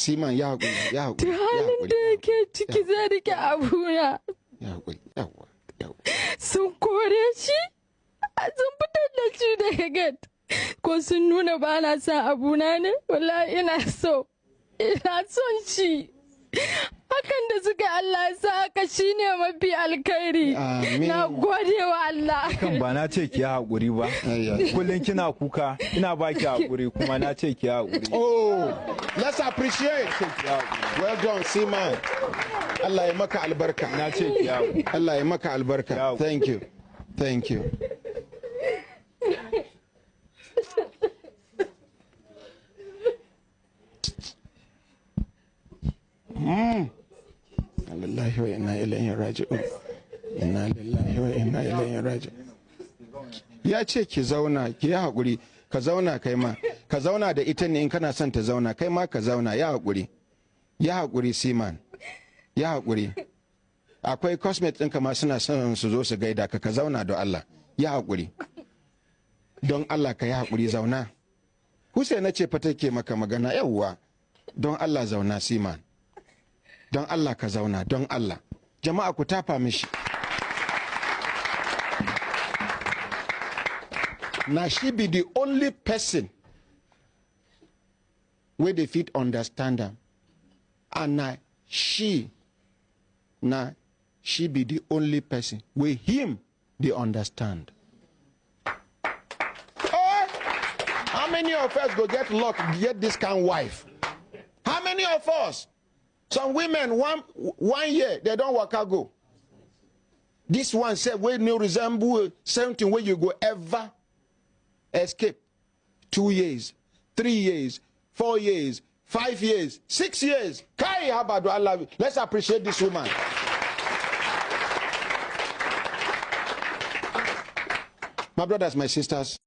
Seaman, ya haƙuri, ya haƙuri. halin da yake ciki zai rike abuna. Ya haƙuri, yawa. Sun kore shi, sun fitar da shi daga gate. Ko sun nuna ba na son abuna ne? Wallahi ina son shi. Hakan da suka Allah ya sa haka shine mafi alkhairi. Na gode wa Allah. Kan ba na ce ki haƙuri ba. Kullum kina kuka, ina ba ki haƙuri kuma na ce ki haƙuri. Oh, let's appreciate. Well done, seaman. Allah ya maka albarka. Na ce ki haƙuri. Allah ya maka albarka. Thank you. Thank you. Lillahi wa inna ilaihi raji'un. Inna lillahi wa inna ilaihi raji'un. Ya ce ki zauna, ki yi haƙuri, ka zauna kai ma, ka zauna da ita ne in kana son ta zauna, kai ma ka zauna, ya haƙuri. Ya haƙuri, seaman. Ya haƙuri. Akwai cosmate ɗinka ma suna son su zo su gaida ka, ka zauna don Allah. Ya haƙuri. Don Allah ka yi haƙuri, zauna. Husaina ce fa take maka magana, yawwa. Don Allah zauna, seaman. Don Allah ka zauna, don Allah. Jama'a ku tafa mishi. Now she be the only person where they fit understand them. And now she be the only person where him they understand. Oh, how many of us go get luck, get this kind of wife? How many of us? Some women, one year, they don't work out go. This one said, we no resemble something where you go ever escape. 2 years, 3 years, 4 years, 5 years, 6 years. Kai, how about Allah? Let's appreciate this woman. My brothers, my sisters.